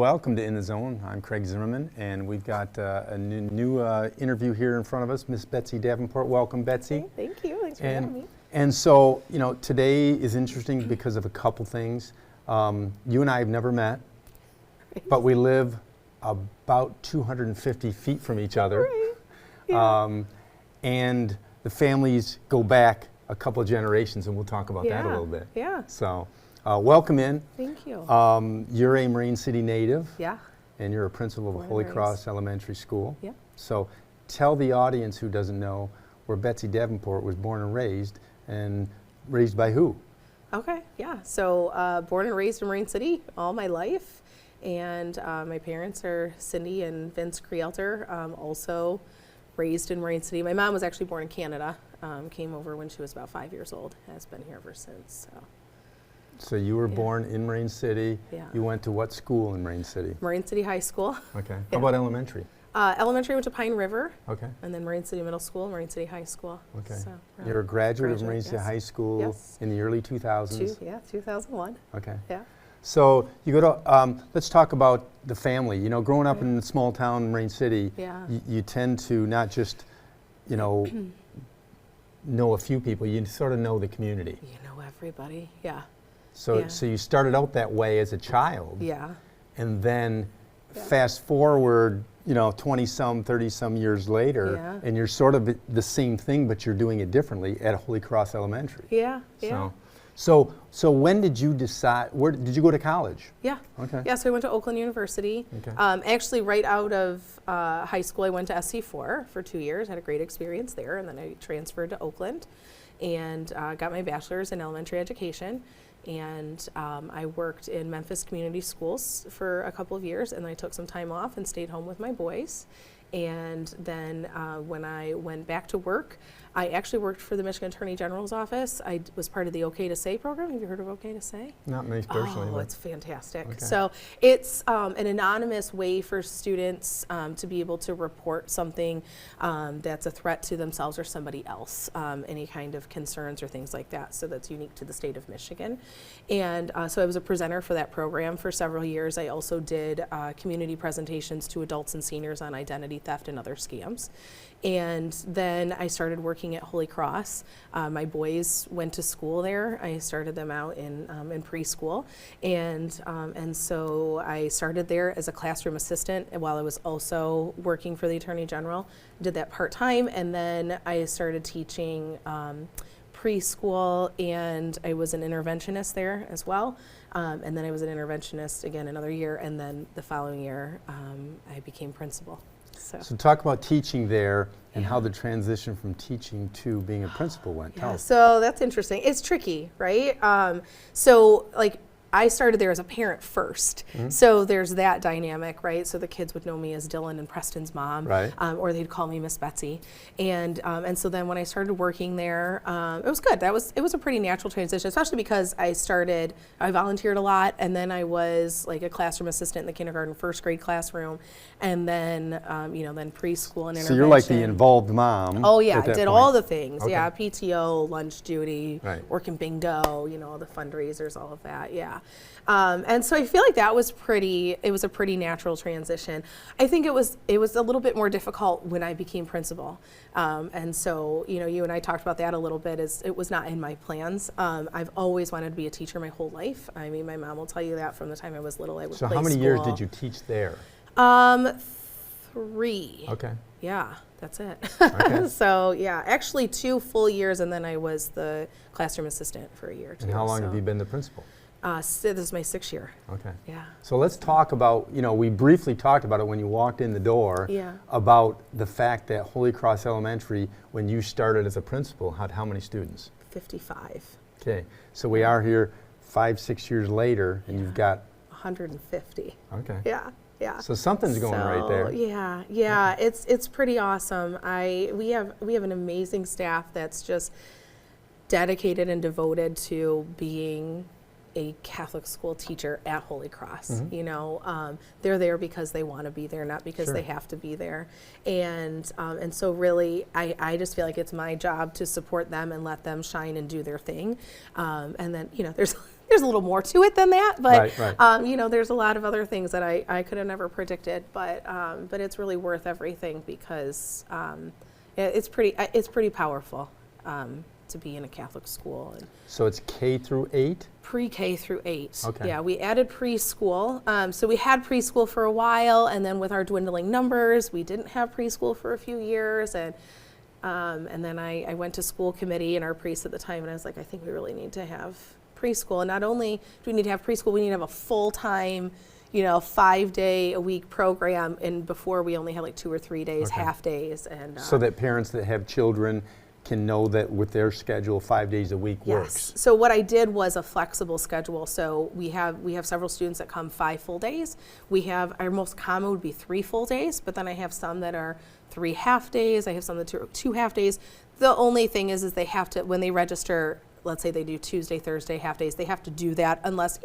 welcome to In the Zone. I'm Craig Zimmerman, and we've got a new interview here in front of us. Miss Besty Davenport, welcome, Betsy. Okay, thank you. Thanks for having me. And so, you know, today is interesting because of a couple things. You and I have never met, but we live about 250 feet from each other. Right. Yeah. And the families go back a couple of generations, and we'll talk about that a little bit. Yeah. So, welcome in. Thank you. You're a Marine City native. Yeah. And you're a principal of Holy Cross Elementary School. Yeah. So tell the audience who doesn't know where Besty Davenport was born and raised by who? Okay, yeah. So born and raised in Marine City all my life. And my parents are Cindy and Vince Creelter, also raised in Marine City. My mom was actually born in Canada, came over when she was about 5 years old, has been here ever since. So you were born in Marine City. Yeah. You went to what school in Marine City? Marine City High School. Okay. How about elementary? Elementary went to Pine River. Okay. And then Marine City Middle School, Marine City High School. Okay. So, you're a graduate of Marine City High School in the early 2000s? 2001. Okay. Yeah. So you go to, let's talk about the family. You know, growing up in a small town, Marine City, you tend to not just, you know, know a few people, you sort of know the community. You know everybody, yeah. So you started out that way as a child. Yeah. And then fast forward, you know, 20-some, 30-some years later, and you're sort of the same thing, but you're doing it differently at Holy Cross Elementary. Yeah, So when did you decide, where did you go to college? Yeah. Okay. Yeah, so I went to Oakland University. Okay. Actually, right out of high school, I went to SC4 for 2 years, had a great experience there, and then I transferred to Oakland and got my bachelor's in elementary education. And I worked in Memphis Community Schools for a couple of years, and then I took some time off and stayed home with my boys. And then when I went back to work, I actually worked for the Michigan Attorney General's office. I was part of the OK to Say program. Have you heard of OK to Say? Not me personally. Oh, it's fantastic. Okay. So it's an anonymous way for students to be able to report something that's a threat to themselves or somebody else, any kind of concerns or things like that. So that's unique to the state of Michigan. And so I was a presenter for that program for several years. I also did community presentations to adults and seniors on identity theft and other scams. And then I started working at Holy Cross. My boys went to school there. I started them out in preschool, and so I started there as a classroom assistant while I was also working for the Attorney General. Did that part-time, and then I started teaching preschool, and I was an interventionist there as well. And then I was an interventionist again another year, and then the following year I became principal. So talk about teaching there and how the transition from teaching to being a principal went. Tell us. So that's interesting. It's tricky, right? So like I started there as a parent first. So there's that dynamic, right? So the kids would know me as Dylan and Preston's mom, right? Or they'd call me Miss Betsy. And so then when I started working there, it was good. It was a pretty natural transition, especially because I volunteered a lot, and then I was like a classroom assistant in the kindergarten, first grade classroom, and then then preschool and intervention. So you're like the involved mom. Oh yeah, I did all the things. Okay. Yeah, PTO, lunch duty, right. Working bingo, all the fundraisers, all of that. Yeah. And so I feel like it was a pretty natural transition. I think it was a little bit more difficult when I became principal. And so, you and I talked about that a little bit, it was not in my plans. I've always wanted to be a teacher my whole life. I mean, my mom will tell you that from the time I was little, I would play So how many school. years did you teach there? 3. Okay. Yeah, that's it. Okay. So yeah, actually 2 full years, and then I was the classroom assistant for a year too. And how long have you been the principal? This is my 6th year. Okay. Yeah. So let's talk about, we briefly talked about it when you walked in the door, about the fact that Holy Cross Elementary, when you started as a principal, had how many students? 55. Okay. So we are here 5-6 years later, and you've got 150. Okay. Yeah. Yeah. So something's going right there. Yeah. It's pretty awesome. We have an amazing staff that's just dedicated and devoted to being a Catholic school teacher at Holy Cross. They're there because they want to be there, not because they have to be there. And so really, I just feel like it's my job to support them and let them shine and do their thing. And then, there's a little more to it than that, but Right. you know, there's a lot of other things that I could have never predicted, but it's really worth everything because it's pretty powerful to be in a Catholic school. And So it's K through 8? Pre-K through 8. Okay. Yeah, we added preschool. So we had preschool for a while, and then with our dwindling numbers, we didn't have preschool for a few years. And then I went to school committee and our priest at the time, and I was like, I think we really need to have preschool. And not only do we need to have preschool, we need to have a full-time, 5-day-a-week program. And before we only had like 2 or 3 days, half days. And so that parents that have children can know that with their schedule, 5 days a week works. So what I did was a flexible schedule. So we have several students that come 5 full days. We have, our most common would be 3 full days, but then I have some that are 3 half days. I have some that are 2 half days. The only thing is they have to, when they register, let's say they do Tuesday, Thursday, half days, they have to do that unless,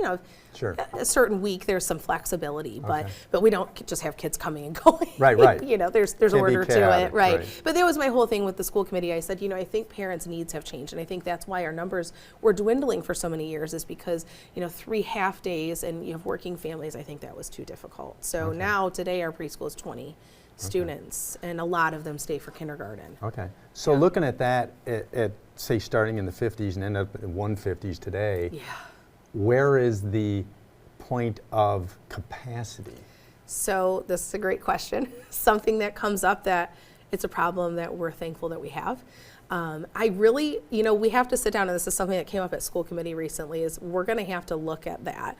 Sure. a certain week there's some flexibility, Okay. but we don't just have kids coming and going. Right. There's Can't be order to chaotic, it, right. right. But that was my whole thing with the school committee. I said, I think parents' needs have changed, and I think that's why our numbers were dwindling for so many years is because, 3 half days and you have working families, I think that was too difficult. So now today our preschool is 20 students, and a lot of them stay for kindergarten. Okay. So looking at that, at say starting in the 50s and end up in 150s today, where is the point of capacity? So this is a great question. Something that comes up that it's a problem that we're thankful that we have. I really, we have to sit down, and this is something that came up at school committee recently, is we're going to have to look at that.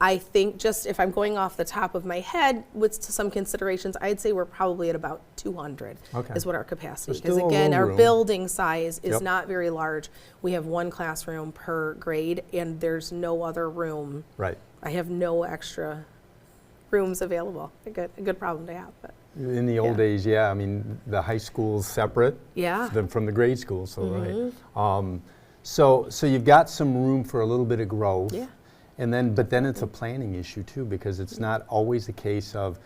I think just if I'm going off the top of my head with some considerations, I'd say we're probably at about 200 is what our capacity. Because again, our building size is not very large. We have 1 classroom per grade, and there's no other room. Right. I have no extra rooms available. A good problem to have, but. In the old days, I mean, the high school's separate from the grade school, so right. So you've got some room for a little bit of growth. But then it's a planning issue too, because it's not always the case of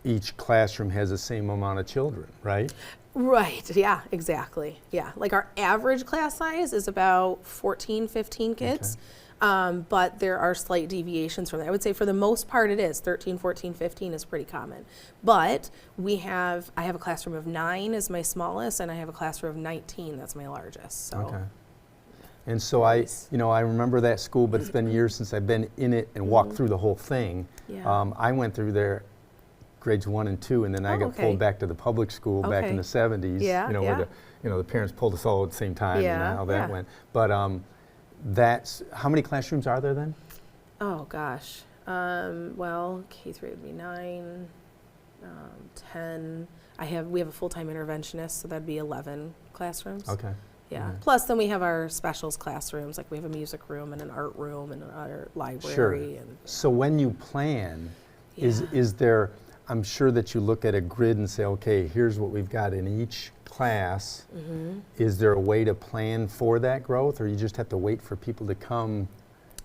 each classroom has the same amount of children, right? Right, yeah, exactly. Yeah, like our average class size is about 14, 15 kids. But there are slight deviations from that. I would say for the most part it is. 13, 14, 15 is pretty common. But I have a classroom of 9 is my smallest, and I have a classroom of 19 that's my largest. So. Okay. And so I remember that school, but it's been years since I've been in it and walked through the whole thing. I went through there grades 1 and 2, and then I got pulled back to the public school back in the 70s. Where the parents pulled us all at the same time and how that went. But that's, how many classrooms are there then? Oh gosh, well, K3 would be 9, 10. We have a full-time interventionist, so that'd be 11 classrooms. Okay. Yeah. Plus, then we have our specials classrooms, like we have a music room and an art room and an art library. And so when you plan, is there? I'm sure that you look at a grid and say, okay, here's what we've got in each class. Is there a way to plan for that growth, or you just have to wait for people to come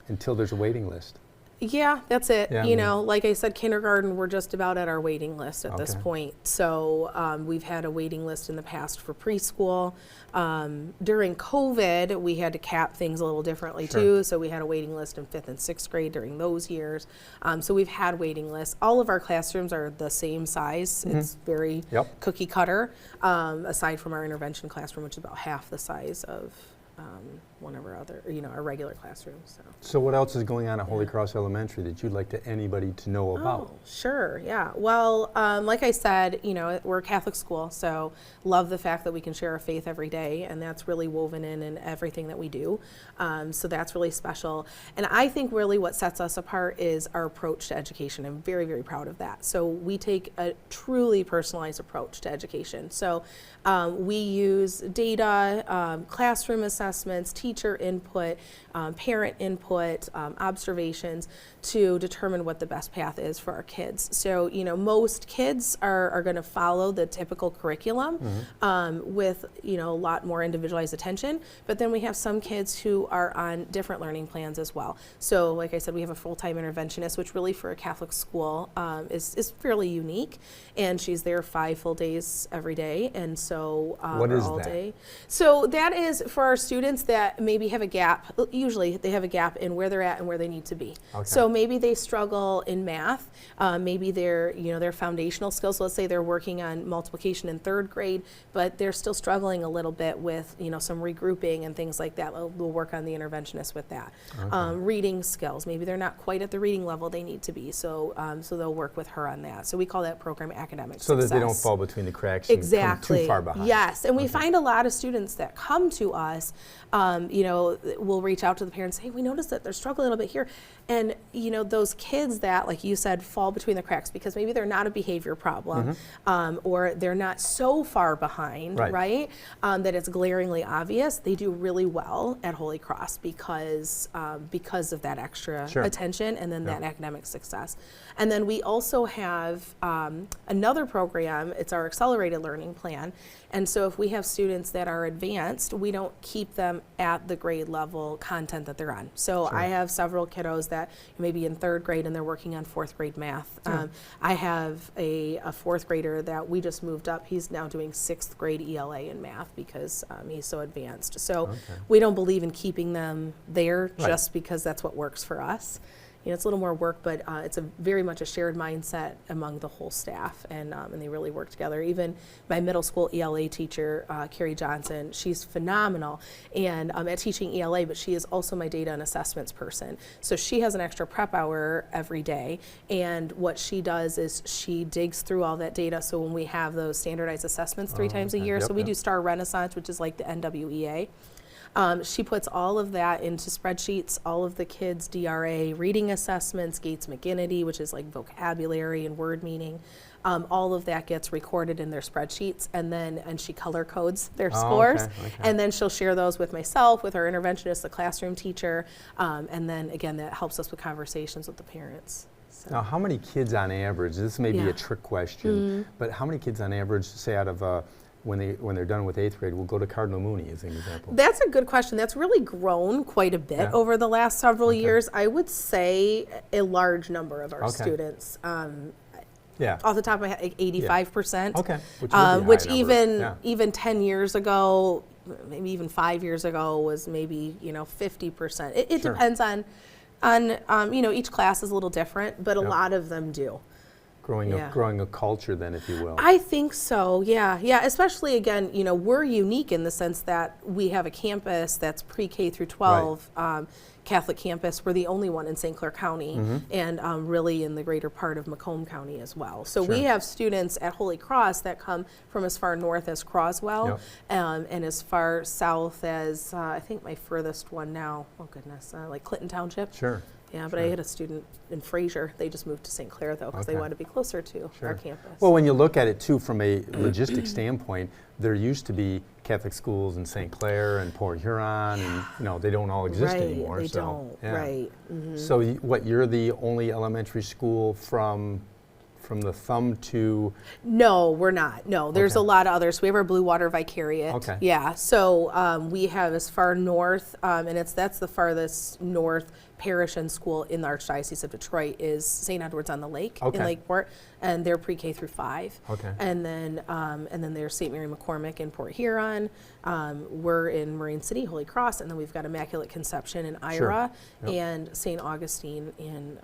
until there's a waiting list? Yeah, that's it. Like I said, kindergarten, we're just about at our waiting list at this point. So we've had a waiting list in the past for preschool. During COVID, we had to cap things a little differently too. So we had a waiting list in 5th and 6th grade during those years. So we've had waiting lists. All of our classrooms are the same size. It's very cookie cutter, aside from our intervention classroom, which is about half the size of one of our other, our regular classrooms. So what else is going on at Holy Cross Elementary that you'd like anybody to know about? Oh, sure, yeah. Well, like I said, we're a Catholic school, so love the fact that we can share our faith every day, and that's really woven in everything that we do. So that's really special. And I think really what sets us apart is our approach to education. I'm very, very proud of that. So we take a truly personalized approach to education. So we use data, classroom assessments, teacher input, parent input, observations to determine what the best path is for our kids. So, most kids are going to follow the typical curriculum with, a lot more individualized attention. But then we have some kids who are on different learning plans as well. So, like I said, we have a full-time interventionist, which really for a Catholic school is fairly unique. And she's there 5 full days every day. And so what is all that? day. So that is for our students that maybe have a gap. Usually they have a gap in where they're at and where they need to be. Okay. So maybe they struggle in math. Maybe their foundational skills. So let's say they're working on multiplication in 3rd grade, but they're still struggling a little bit with some regrouping and things like that. We'll work on the interventionist with that. Okay. Reading skills. Maybe they're not quite at the reading level they need to be. So they'll work with her on that. So we call that program academic so success. that they don't fall between the cracks and come too far behind. Yes, and we Okay. find a lot of students that come to us, we'll reach out to the parents, hey, we noticed that they're struggling a little bit here. And, those kids that, like you said, fall between the cracks because maybe they're not a behavior problem or they're not so far behind, right? That it's glaringly obvious. They do really well at Holy Cross because of that extra attention and then that academic success. And then we also have another program, it's our accelerated learning plan. And so if we have students that are advanced, we don't keep them at the grade level content that they're on. So I have several kiddos that may be in 3rd grade and they're working on 4th grade math. I have a 4th grader that we just moved up. He's now doing 6th grade ELA in math because he's so advanced. So we don't believe in keeping them there just because that's what works for us. It's a little more work, but it's very much a shared mindset among the whole staff, and they really work together. Even my middle school ELA teacher, Carrie Johnson, she's phenomenal and at teaching ELA, but she is also my data and assessments person. So she has an extra prep hour every day, and what she does is she digs through all that data. So when we have those standardized assessments 3 times a year, so we do Star Renaissance, which is like the NWEA. She puts all of that into spreadsheets, all of the kids' DRA reading assessments, Gates McGinnity, which is like vocabulary and word meaning. All of that gets recorded in their spreadsheets, and she color codes their scores. And then she'll share those with myself, with our interventionist, the classroom teacher, and then again, that helps us with conversations with the parents. So. Now, how many kids on average, this may be a trick question, but how many kids on average, say out of when they're done with 8th grade, will go to Cardinal Mooney as an example? That's a good question. That's really grown quite a bit over the last several years. I would say a large number of our students. Off the top of my head, like 85%. Okay. Which even 10 years ago, maybe even 5 years ago, was maybe 50%. It depends on each class is a little different, but a lot of them do. Growing a culture then, if you will. I think so, yeah. Especially, again, we're unique in the sense that we have a campus that's pre-K through 12, Catholic campus. We're the only one in St. Clair County and really in the greater part of Macomb County as well. So we have students at Holy Cross that come from as far north as Croswell and as far south as, I think my furthest one now, like Clinton Township. Yeah, but I had a student in Fraser. They just moved to St. Clair, though, because they wanted to be closer to our campus. Well, when you look at it, too, from a logistic standpoint, there used to be Catholic schools in St. Clair and Port Huron, and, they don't all exist anymore. They don't, right. So, you're the only elementary school from the Thumb to... No, we're not. No, there's a lot of others. We have our Blue Water Vicariate. Yeah, so we have as far north, and that's the farthest north parish and school in the Archdiocese of Detroit is St. Edward's on the Lake in Lakeport, and they're pre-K through 5. And then there's St. Mary McCormick in Port Huron. We're in Marine City, Holy Cross, and then we've got Immaculate Conception in Ira and St. Augustine in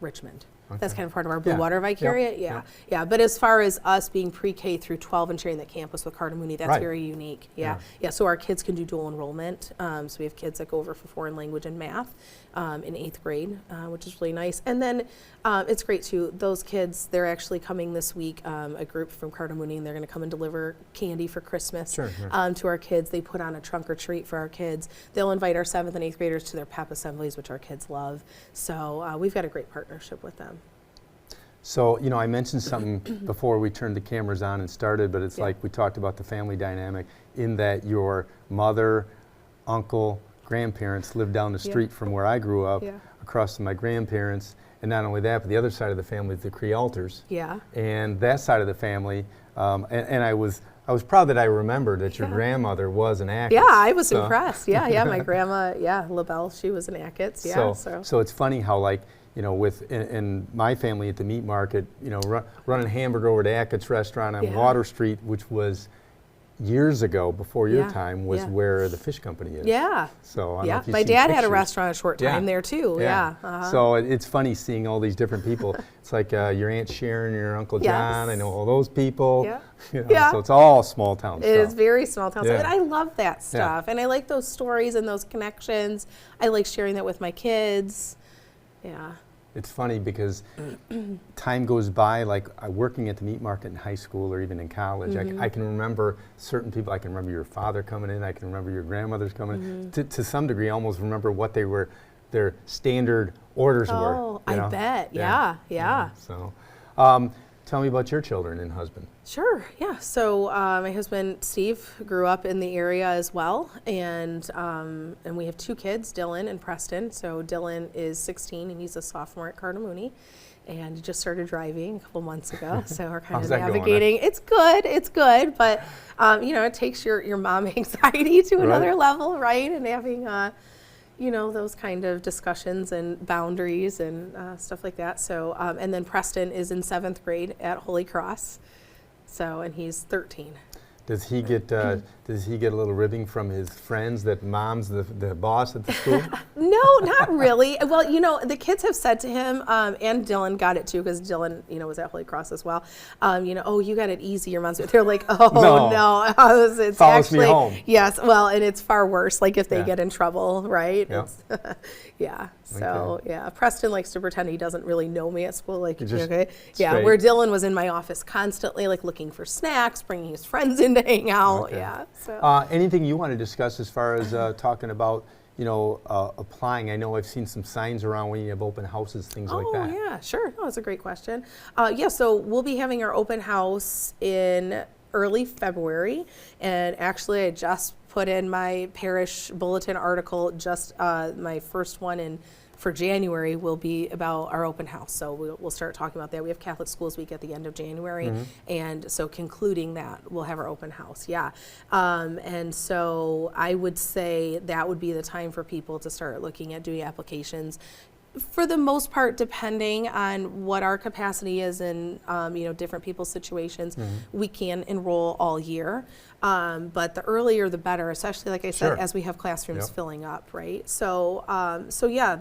Richmond. That's kind of part of our Blue Water Vicariate, yeah. But as far as us being pre-K through 12 and sharing that campus with Cardinal Mooney, that's very unique. Yeah. So our kids can do dual enrollment. So we have kids that go over for foreign language and math in 8th grade, which is really nice. And then it's great too. Those kids, they're actually coming this week. A group from Cardinal Mooney, and they're going to come and deliver candy for Christmas to our kids. They put on a trunk or treat for our kids. They'll invite our 7th and 8th graders to their pep assemblies, which our kids love. So we've got a great partnership with them. So, I mentioned something before we turned the cameras on and started, but it's like we talked about the family dynamic in that your mother, uncle, grandparents lived down the street from where I grew up, across from my grandparents, and not only that, but the other side of the family is the Crealters. And that side of the family, and I was proud that I remembered that your grandmother was an Achatz. Yeah, I was impressed. My grandma, LaBelle, she was an Achatz. So it's funny how in my family at the meat market, running hamburger over to Achatz restaurant on Water Street, which was years ago, before your Yeah, time, was yeah. where the fish company is. Yeah. So I don't know Yeah. if you've My seen dad had a pictures. restaurant a short time there too. Yeah. Uh-huh. So it's funny seeing all these different people. It's like your Aunt Sharon, your Uncle John. I know all those people. Yeah. You know, Yeah. So it's all small town It stuff. is very small town stuff. Yeah. And I love that stuff. And I like those stories and those connections. I like sharing that with my kids. Yeah. It's funny because time goes by, like working at the meat market in high school or even in college, I can remember certain people. I can remember your father coming in. I can remember your grandmother's coming in. To some degree, I almost remember what their standard orders were. Oh, you I know? bet. Yeah. So tell me about your children and husband. Sure, yeah. So my husband Steve grew up in the area as well, and we have 2 kids, Dylan and Preston. So Dylan is 16 and he's a sophomore at Carter Mooney, and he just started driving a couple months ago. So we're kind of navigating. It's good, but it takes your mom anxiety to another level, right? And having those kind of discussions and boundaries and stuff like that. So and then Preston is in 7th grade at Holy Cross. So, and he's 13. Does he get a little ribbing from his friends that mom's the boss at the school? No, not really. Well, the kids have said to him, and Dylan got it too, because Dylan, was at Holy Cross as well. Oh, you got it easy. Your mom's. They're like, oh no, it's follows actually me home. Yes. Well, and it's far worse. Like if they get in trouble, right? Yep. Yeah. So Preston likes to pretend he doesn't really know me at school. Like okay, straight. Where Dylan was in my office constantly, like looking for snacks, bringing his friends in to hang out. Okay. Yeah. So. Anything you want to discuss as far as talking about, applying? I know I've seen some signs around when you have open houses, things like that. Oh, yeah, sure. No, that's a great question. So we'll be having our open house in early February. And actually, I just put in my parish bulletin article, my first one for January will be about our open house. So we'll start talking about that. We have Catholic Schools Week at the end of January. And so concluding that, we'll have our open house. Yeah. And so I would say that would be the time for people to start looking at doing applications. For the most part, depending on what our capacity is in, different people's situations, we can enroll all year. But the earlier the better, especially like I said, as we have classrooms filling up, right? So,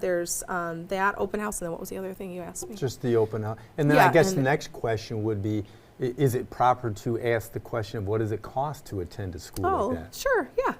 there's that open house. And then what was the other thing you asked me? Just the open house. And then I guess the next question would be, is it proper to ask the question of what does it cost to attend a school like that? Sure, yeah.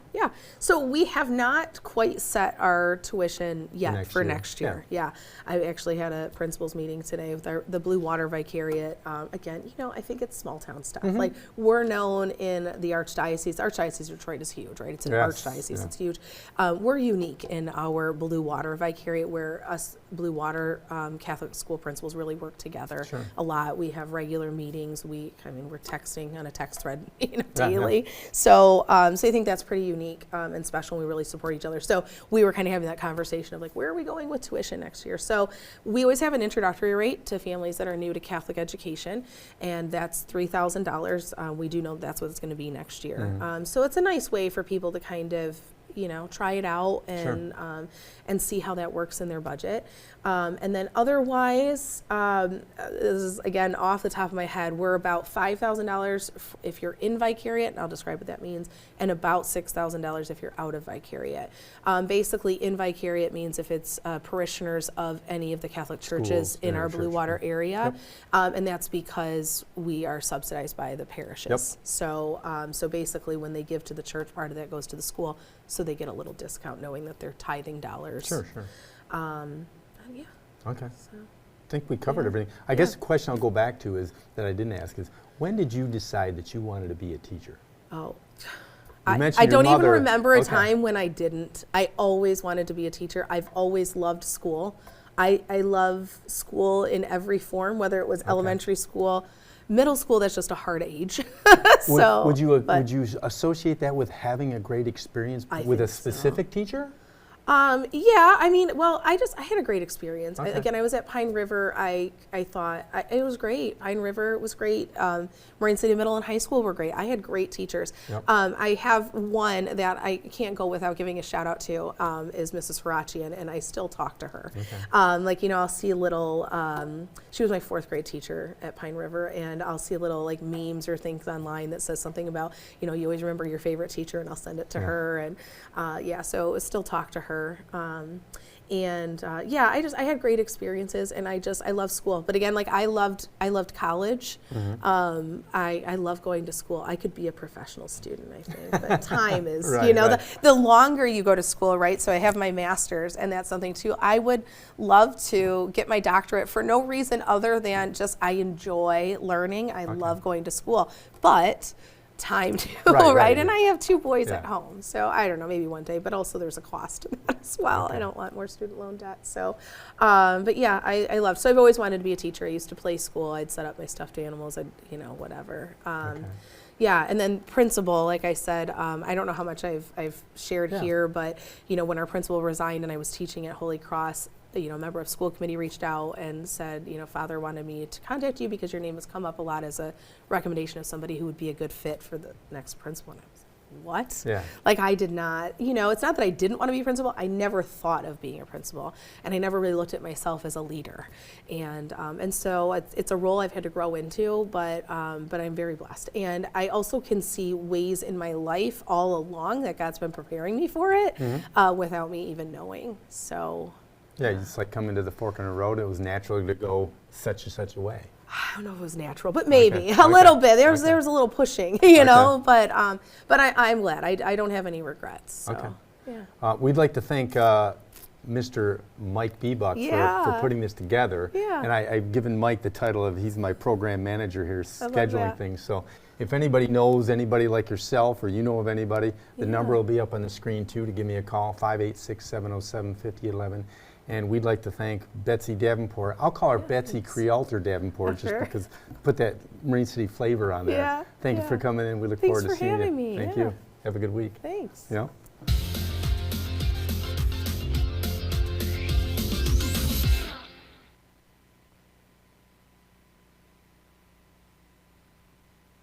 So we have not quite set our tuition yet for next year. Yeah. I actually had a principals meeting today with the Blue Water Vicariate. Again, I think it's small town stuff. Like we're known in the Archdiocese. Archdiocese of Detroit is huge, right? It's an archdiocese. It's huge. We're unique in our Blue Water Vicariate, where us Blue Water Catholic school principals really work together a lot. We have regular meetings. We're texting on a text thread daily. So I think that's pretty unique and special. We really support each other. So we were kind of having that conversation of like, where are we going with tuition next year? So we always have an introductory rate to families that are new to Catholic education, and that's $3,000. We do know that's what it's going to be next year. So it's a nice way for people to kind of try it out and see how that works in their budget. And then otherwise, this is again off the top of my head, we're about $5,000 if you're in Vicariate, and I'll describe what that means, and about $6,000 if you're out of Vicariate. Basically, in Vicariate means if it's parishioners of any of the Catholic churches in our Blue Water area, and that's because we are subsidized by the parishes. So basically, when they give to the church, part of that goes to the school, so they get a little discount knowing that they're tithing dollars. Sure. Okay. So, I think we covered everything. I guess the question I'll go back to is that I didn't ask is, when did you decide that you wanted to be a teacher? Oh, I don't even remember a time when I didn't. I always wanted to be a teacher. I've always loved school. I love school in every form, whether it was elementary school, middle school. That's just a hard age. Would you associate that with having a great experience with a specific teacher? Yeah, I mean, well, I had a great experience. Okay. Again, I was at Pine River. I thought it was great. Pine River was great. Marine City Middle and High School were great. I had great teachers. Yep. I have one that I can't go without giving a shout out to, is Mrs. Faraci, and I still talk to her. Okay. Like, you know, I'll see little, she was my 4th grade teacher at Pine River, and I'll see little like memes or things online that says something about, you know, you always remember your favorite teacher, and I'll send it to her. And yeah, so still talk to her. Yeah, I had great experiences, and I love school. But again, like I loved college. I love going to school. I could be a professional student, I think, but time is, Right, you know, right. the longer you go to school, right? So I have my master's, and that's something too. I would love to get my doctorate for no reason other than just I enjoy learning. I love going to school, but time too, right? And I have 2 boys at home, so I don't know, maybe one day, but also there's a cost to that as well. I don't want more student loan debt. So, but yeah, I love, so I've always wanted to be a teacher. I used to play school. I'd set up my stuffed animals, I'd, you know, whatever. Yeah, and then principal, like I said, I don't know how much I've shared here, but, you know, when our principal resigned and I was teaching at Holy Cross, you know, a member of school committee reached out and said, you know, Father wanted me to contact you because your name has come up a lot as a recommendation of somebody who would be a good fit for the next principal. And I was like, what? Yeah. Like, I did not, you know, it's not that I didn't want to be a principal. I never thought of being a principal, and I never really looked at myself as a leader. And so it's a role I've had to grow into, but I'm very blessed. And I also can see ways in my life all along that God's been preparing me for it without me even knowing. So. Yeah, it's like coming to the fork in the road. It was natural to go such and such a way. I don't know if it was natural, but maybe a little bit. There was a little pushing, you know. But I'm glad. I don't have any regrets. So, yeah. We'd like to thank Mr. Mike Bebuck for putting this together. Yeah. And I've given Mike the title of he's my program manager here, scheduling things. So if anybody knows anybody like yourself, or you know of anybody, the number will be up on the screen too to give me a call, 586-707-5011. And we'd like to thank Besty Davenport. I'll call her Betsy Crealter Davenport just because put that Marine City flavor on there. Thank you for coming in. We look forward to seeing you. Thanks for having me. Thank you. Have a good week. Thanks. You know?